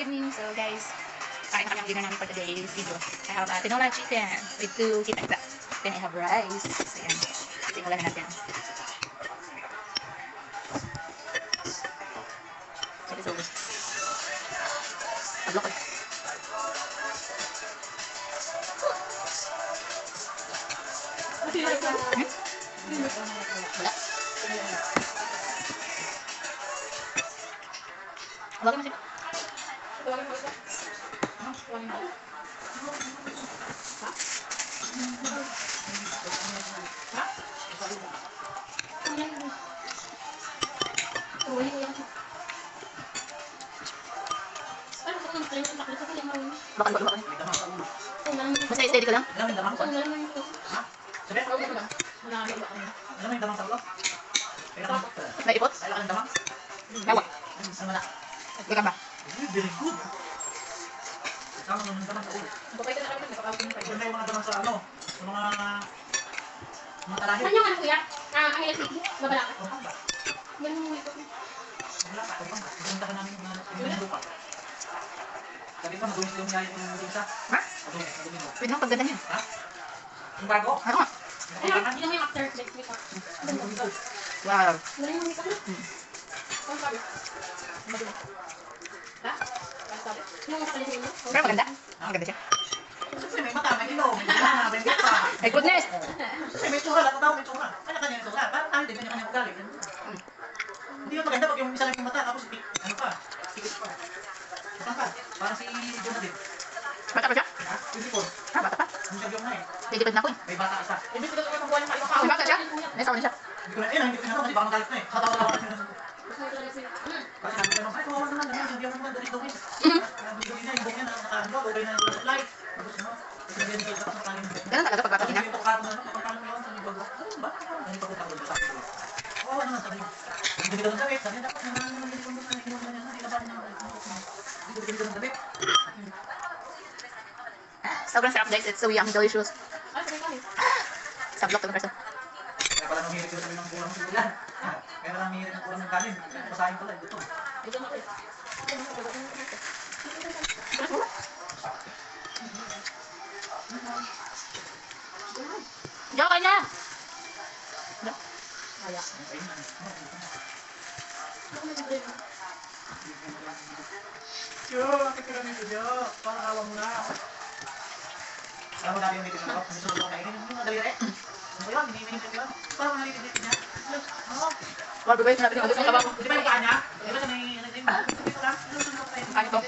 good evening. So guys, kain na kami ang dinner namin for today's video. I have tinola chicken with 2 kita. Then I have rice. So yan, tinola na natin. So this is tablok ko. Wala. Wala mo siya. Bakal. Basta steady ka lang. May ipot? Bawa. Ikaw ba? Very good. Sama naman damang sa ulo. Kung may mga damang sa ano, sa mga talahi. Ano yung ano kuya? Ang electric, babala ka. Yan yung ito. Wala pa, ito ba? Pupunta ka namin ng lupa. Sabi ko, madumis yung niya yung isa. Ha? Madumis mo. Pwede mo pagdala niya. Ha? Yung bago? Ano nga? Yun yung after next week. Wow. Yan yung makeup. Ano sabi? Ha? Ano sabi? Yung kapalitin mo? Pero maganda. Maganda siya. Kasi may mata, may ilong, may ilong, may gata. Ay, goodness! Kasi may tsura, lahat daw may tsura. Kanya-kanya yung tsura. Parang tayo din, kanya-kanya ugali. Hindi yung maganda pag yung isa lang yung mata, tapos ano pa, sikit pa. Matangkad, parang si Jonathan. Bata pa siya? Ha? 24. Ha, bata pa. Yung interview na eh. Didipad na ako eh. May bata isa. Hindi ko dapat magbuwan ng ibang May bata siya? May sawa na siya. Hindi ko na, hindi ko na kasi baka magalit na eh. Katawa-tawa na. Kasi sabi ko, ay, kawawa naman, ganyan, hindi ako naman dalit-dawin. Dalit-dawin na, yung buhok niya na nakaano, okay na yung light. Tapos ano, hindi niya kita sa kanin. Ganun talaga pag bata Tapos niya. yung tokado na, kapag yun, sabi ko, ano ba? Ano pa ko tawag sa akin? Oo, naman, sabi ko. Hindi ko ng damit, sabi niya, dapat naman naman hindi ko na kinuha niya, hindi laban niya. Hindi ko ng damit. Sobrang sarap guys. It's so yummy, delicious. Sablok to person. Kaya pala nung hirit ko sabi ng kulang ng ulan. Kaya pala hirit ng kulang ng kanin. Pasahin pala, ito. Diyo ka na! Yo, bakit ka ganito, Yo? Parang awa mo na. Alam mo dati yung meeting na ako, gusto ko kainin yung mga daliri. Ano ba yun? Hinihingi ko yun. Parang nalilipit niya. Ano? Wala ba yung sinabi ko? Gusto mo Di ba yung paa niya? Di ba sa may naging ba? Dito lang. ano to?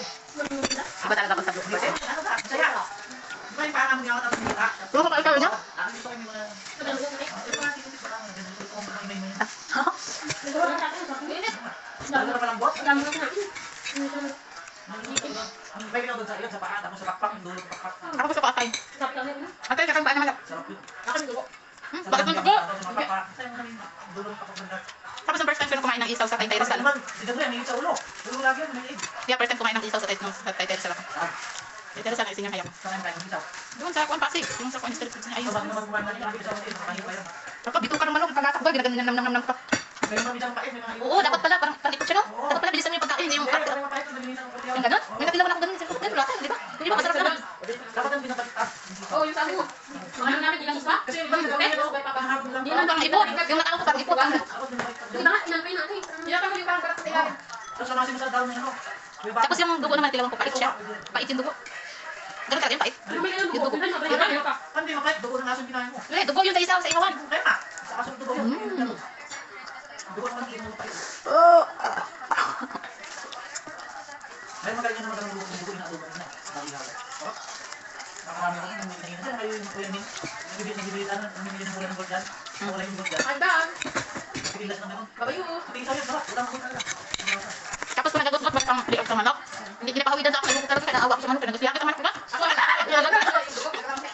Iba talaga pag sablok. Kasi, ano ba? Masaya. Di ba yung paa namin niya ako tapos nilita? Gusto ka ikaw niya? Ako gusto ko yung mga... Ito pa, dito pa lang. Gusto ko mga imay mo yun. Ano na palang bot? Ang bayo na doon sa iyo, sa paa, tapos sa pakpak, yung dulo ng pakpak. Ako gusto ko akay. Atay, kakang paan naman. Sarap yun. Bakit mo ko? Tapos ang first time ko nung kumain ng isaw sa Taytay Rizal. Yeah, first time kumain ng isaw sa Taytay Rizal ako. Taytay Rizal, naisin niya kaya ko. Doon sa Kuan Pasig, yung sa Kuan Street niya. Ayun. Ako, bito ka ng manok, pagkatak ba, ginaganam pa. Oo, dapat pala, parang palikot siya, no? Dapat pala bilisan mo yung pagkain, hindi yung pagkain. Yung ganun? May napilawan ako ganun sa kutin, wala tayo, di ba? Hindi ba masarap naman? Oo, yung sabi mo. Ano namin, ilang isba? Hindi naman parang ipot, yung natawag ko parang ipot. Di ba nga, inampay natin. Hindi naman yung parang barat sa ilalim. Tapos yung dugo naman, tilawan ko, pait siya. Pait yung dugo. Ganun talaga yung pait. Yung dugo. Eh, dugo yun sa isaw, sa ihawan. Oh! May magaling naman ang dugo na ulo na. Nakarami ako nung naging na kayo yung kuya min. Nagbibigyan ng mula ng gold dyan. Wala yung gold dyan. Andaan. Pipilas na meron. Babayo. Sabihin sa'yo, sarap. Wala akong gold. Tapos kung nagagot-got, ba't ang liog sa manok? Hindi pinapahawidan sa ako, nagugod talaga, naawa ko sa manok, pinagasiyakin sa manok, diba? Ako,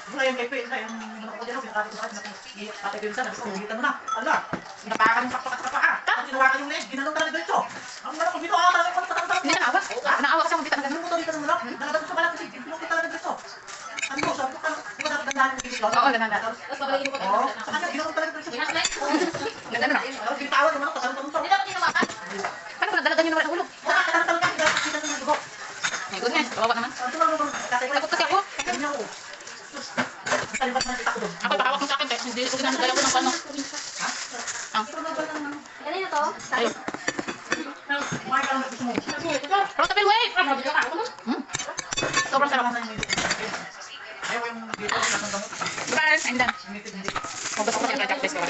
Mula yung kay Pin, yung manok ko dyan, pinakati ko sa akin. Ate ko yung sana, gusto ko, higitan mo na. Ala, pinapakan yung pakpak at kapaka. Tapos sinuwakan yung leg, ginanong talaga dito. Ang manok ko dito, talaga ko tatanggap. hindi naawa. Naawa ko sa mga bitan ng Ano ganun. mo dito ng manok? Nalagat ko sa balat kasi, pinukit talaga dito. Ano mo, sabi ko, di ba dapat yung dito? Oo, ganun na. Tapos babalikin mo pa Oo, tayo. sa kanya, ginanong talaga dito. Ganda na. Tapos binitawan yung manok, tatanong-tanong. Hindi dapat tinawakan. Paano kung nagdalagan yun naman ang ulo? Wala ka talaga, hindi dapat kita ng dugo. Kawawa naman. Takot kasi ako. Ako, pakawak mo sa akin. Kaya hindi ko ginagalaw ko ng paano. Kanina to? Ayun. Rosabel, wait! Sobrang sarap. Guys, I'm done. Hugas ako siya kaya practice ko.